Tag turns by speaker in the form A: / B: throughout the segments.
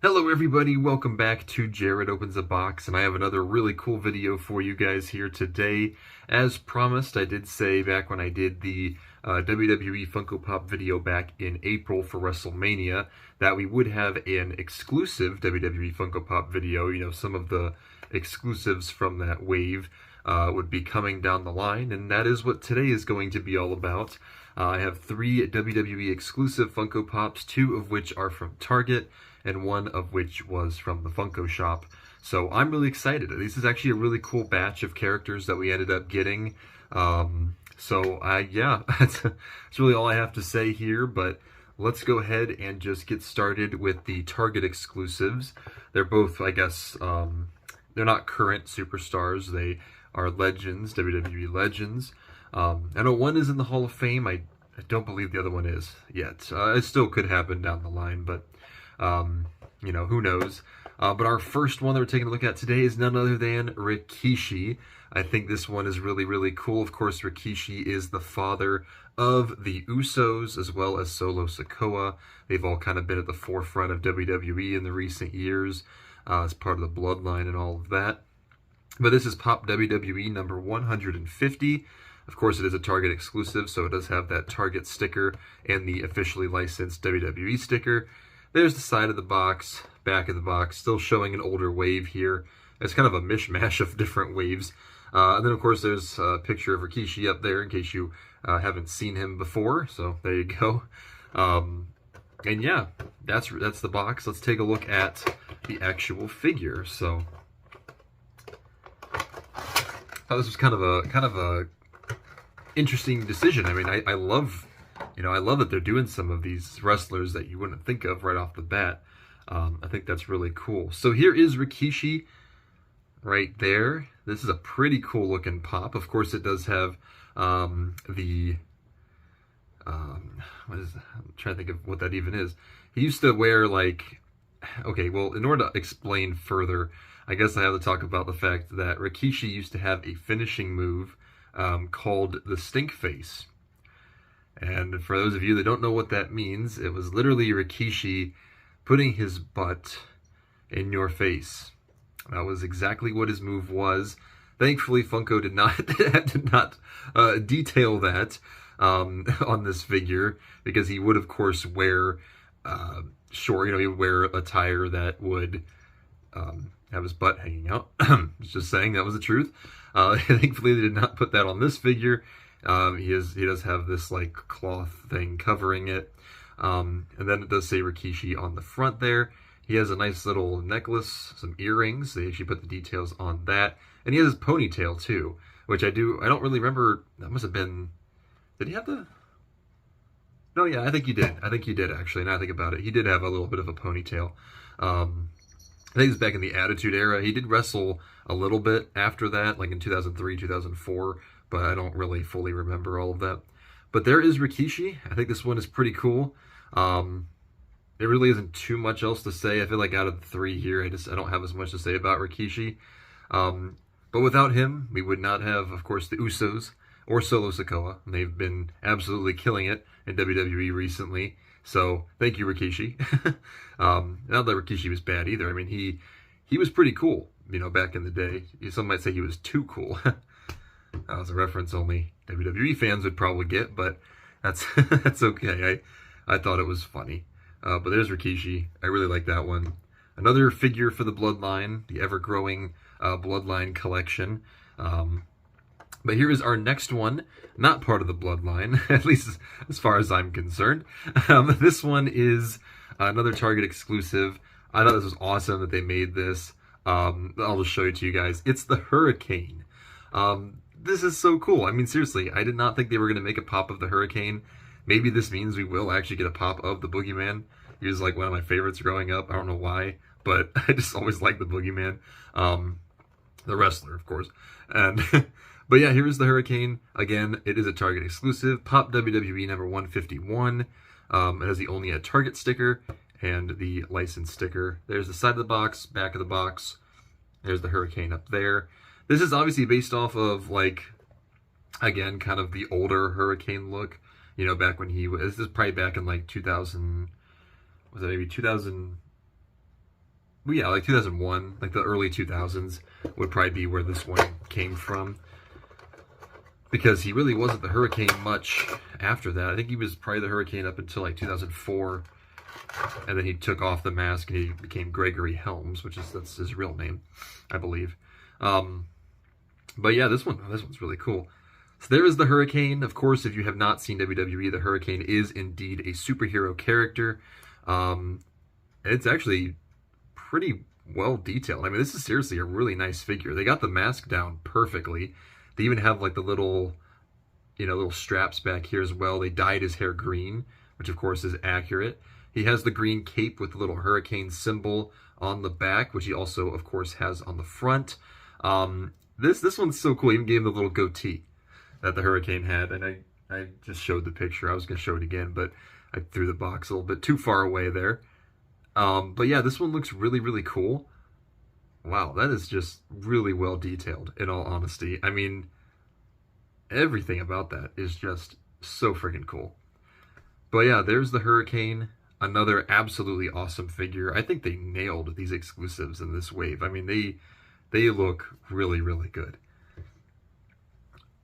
A: Hello everybody, welcome back to Jared Opens a Box, and I have another really cool video for you guys here today. As promised, I did say back when I did the WWE Funko Pop video back in April for WrestleMania that we would have an exclusive WWE Funko Pop video. You know, some of the exclusives from that wave would be coming down the line, and that is what today is going to be all about. I have 3 WWE exclusive Funko Pops, 2 of which are from Target, and 1 of which was from the Funko Shop. So I'm really excited. This is actually a really cool batch of characters that we ended up getting. Yeah, that's really all I have to say here, but let's go ahead and just get started with the Target exclusives. They're both, I guess, they're not current superstars. They are legends, WWE legends. I know one is in the Hall of Fame. I don't believe the other one is yet. It still could happen down the line, but you know, who knows. But our first one that we're taking a look at today is none other than Rikishi. I think this one is really, really cool. Of course, Rikishi is the father of the Usos as well as Solo Sikoa. They've all kind of been at the forefront of WWE in the recent years as part of the bloodline and all of that. But this is Pop WWE number 150. Of course, it is a Target exclusive, so it does have that Target sticker and the officially licensed WWE sticker. There's the side of the box, back of the box, still showing an older wave here. It's kind of a mishmash of different waves. And then, of course, there's a picture of Rikishi up there in case you haven't seen him before. So there you go. And yeah, that's the box. Let's take a look at the actual figure. So this was kind of a interesting decision. I mean, I love. You know, I love that they're doing some of these wrestlers that you wouldn't think of right off the bat. I think that's really cool. So here is Rikishi right there. This is a pretty cool looking pop. Of course, it does have I'm trying to think of what that even is. He used to wear okay, well, in order to explain further, I guess I have to talk about the fact that Rikishi used to have a finishing move called the Stink Face. And for those of you that don't know what that means, it was literally Rikishi putting his butt in your face. That was exactly what his move was. Thankfully, Funko did not detail that on this figure, because he would, of course, wear short. You know, he would wear attire that would have his butt hanging out. Just saying, that was the truth. Thankfully, they did not put that on this figure. He does have this like cloth thing covering it, and then it does say Rikishi on the front there. He has a nice little necklace, some earrings. They actually put the details on that, and he has his ponytail too, which I don't really remember. That must have been. Did he have the? No, yeah, I think he did. I think he did actually. Now I think about it, he did have a little bit of a ponytail. I think it's back in the Attitude Era. He did wrestle a little bit after that, like in 2003, 2004. But I don't really fully remember all of that. But there is Rikishi. I think this one is pretty cool. There really isn't too much else to say. I feel like out of the 3 here, I don't have as much to say about Rikishi. But without him, we would not have, of course, the Usos or Solo Sikoa. They've been absolutely killing it in WWE recently. So thank you, Rikishi. Not that Rikishi was bad either. I mean, he was pretty cool, you know, back in the day. Some might say he was too cool. That was a reference only WWE fans would probably get, but that's that's okay. I thought it was funny. But there's Rikishi. I really like that one. Another figure for the Bloodline, the ever-growing Bloodline collection. But here is our next one, not part of the Bloodline, at least as far as I'm concerned. This one is another Target exclusive. I thought this was awesome that they made this. I'll just show it to you guys. It's the Hurricane. This is so cool. I mean, seriously, I did not think they were going to make a pop of the Hurricane. Maybe this means we will actually get a pop of the Boogeyman. He was like one of my favorites growing up. I don't know why, but I just always liked the Boogeyman. The wrestler, of course. And but yeah, here's the Hurricane. Again, it is a Target exclusive. Pop WWE number 151. It has the only at Target sticker and the license sticker. There's the side of the box, back of the box. There's the Hurricane up there. This is obviously based off of, like, again, kind of the older Hurricane look. You know, back when he was, this is probably back in, like, 2000, was it maybe 2000, well, yeah, like 2001, like the early 2000s would probably be where this one came from. Because he really wasn't the Hurricane much after that. I think he was probably the Hurricane up until like 2004. And then he took off the mask and he became Gregory Helms, that's his real name, I believe. But yeah, this one's really cool. So there is the Hurricane. Of course, if you have not seen WWE, the Hurricane is indeed a superhero character. It's actually pretty well detailed. I mean, this is seriously a really nice figure. They got the mask down perfectly. They even have like the little, little straps back here as well. They dyed his hair green, which of course is accurate. He has the green cape with the little hurricane symbol on the back, which he also, of course, has on the front. This one's so cool. He even gave him the little goatee that the Hurricane had, and I just showed the picture. I was going to show it again, but I threw the box a little bit too far away there. But yeah, this one looks really, really cool. Wow, that is just really well detailed, in all honesty. I mean, everything about that is just so freaking cool. But yeah, there's the Hurricane. Another absolutely awesome figure. I think they nailed these exclusives in this wave. I mean, they look really, really good.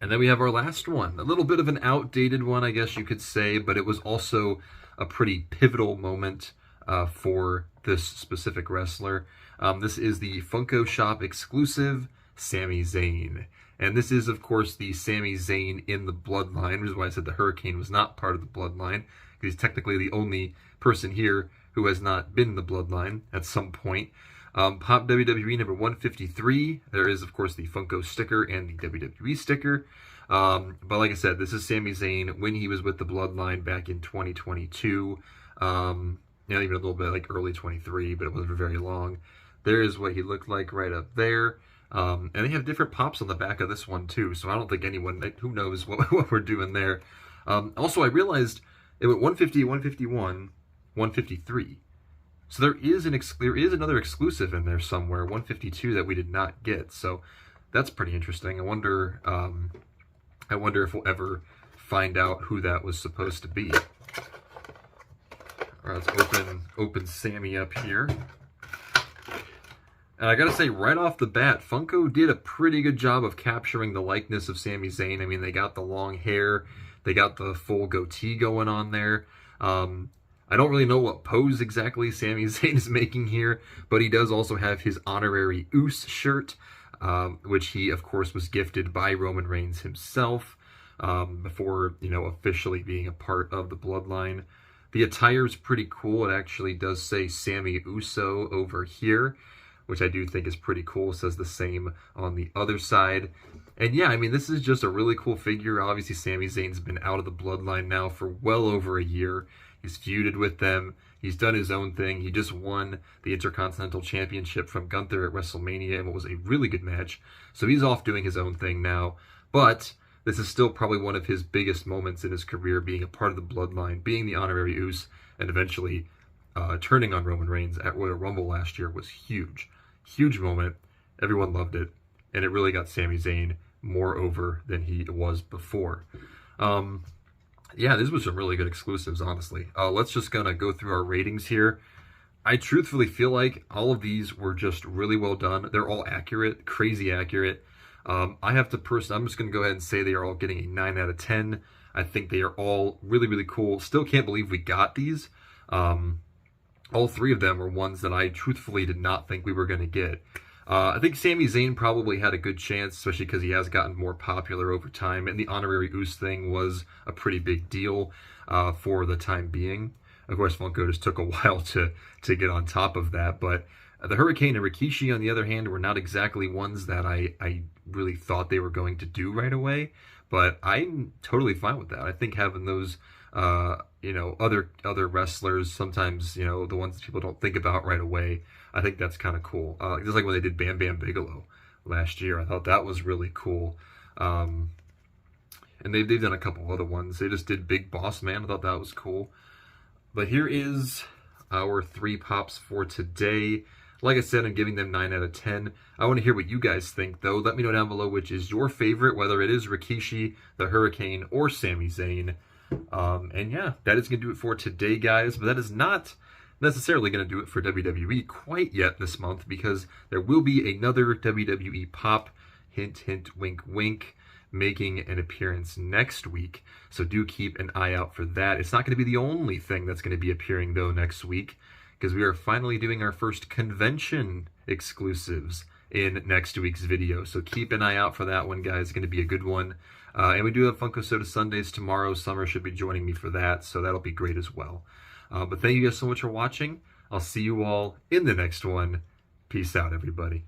A: And then we have our last one. A little bit of an outdated one, I guess you could say, but it was also a pretty pivotal moment for this specific wrestler. This is the Funko Shop exclusive Sami Zayn. And this is, of course, the Sami Zayn in the Bloodline, which is why I said the Hurricane was not part of the Bloodline, because he's technically the only person here who has not been in the Bloodline at some point. Pop WWE number 153. There is, of course, the Funko sticker and the WWE sticker. But like I said, this is Sami Zayn when he was with the Bloodline back in 2022. Even a little bit like early 23, but it wasn't for very long. There is what he looked like right up there. And they have different pops on the back of this one too, so I don't think anyone, who knows what we're doing there. Also, I realized it went 150, 151, 153. So there is another exclusive in there somewhere, 152, that we did not get. So that's pretty interesting. I wonder if we'll ever find out who that was supposed to be. All right, let's open Sami up here. And I gotta say, right off the bat, Funko did a pretty good job of capturing the likeness of Sami Zayn. I mean, they got the long hair, they got the full goatee going on there. I don't really know what pose exactly Sami Zayn is making here, but he does also have his honorary Oos shirt, which he, of course, was gifted by Roman Reigns himself before, officially being a part of the Bloodline. The attire is pretty cool. It actually does say Sami Uso over here, which I do think is pretty cool. It says the same on the other side. And yeah, I mean, this is just a really cool figure. Obviously, Sami Zayn's been out of the Bloodline now for well over a year. He's feuded with them. He's done his own thing. He just won the Intercontinental Championship from Gunther at WrestleMania in what was a really good match. So he's off doing his own thing now. But this is still probably one of his biggest moments in his career, being a part of the Bloodline, being the honorary Oos, and eventually turning on Roman Reigns at Royal Rumble last year was huge. Huge moment. Everyone loved it. And it really got Sami Zayn more over than he was before. Yeah, these were some really good exclusives, honestly. Let's just kind of go through our ratings here. I truthfully feel like all of these were just really well done. They're all accurate, crazy accurate. I have to I'm just going to go ahead and say they are all getting a 9 out of 10. I think they are all really, really cool. Still can't believe we got these. All three of them were ones that I truthfully did not think we were going to get. I think Sami Zayn probably had a good chance, especially because he has gotten more popular over time, and the honorary Oos thing was a pretty big deal for the time being. Of course, Funko just took a while to get on top of that, but the Hurricane and Rikishi, on the other hand, were not exactly ones that I really thought they were going to do right away, but I'm totally fine with that. I think having those other wrestlers, sometimes, the ones that people don't think about right away, I think that's kind of cool. Just like when they did Bam Bam Bigelow last year, I thought that was really cool. And they've done a couple other ones. They just did Big Boss Man. I thought that was cool. But here is our 3 pops for today. Like I said, I'm giving them 9 out of 10. I want to hear what you guys think, though. Let me know down below which is your favorite, whether it is Rikishi, the Hurricane, or Sami Zayn. And yeah, that is going to do it for today, guys. But that is not necessarily going to do it for WWE quite yet this month, because there will be another WWE Pop, hint, hint, wink, wink, making an appearance next week. So do keep an eye out for that. It's not going to be the only thing that's going to be appearing, though, next week, because we are finally doing our first convention exclusives in next week's video. So keep an eye out for that one, guys. It's going to be a good one. And we do have Funko Soda Sundays tomorrow. Summer should be joining me for that, so that'll be great as well. But thank you guys so much for watching. I'll see you all in the next one. Peace out, everybody.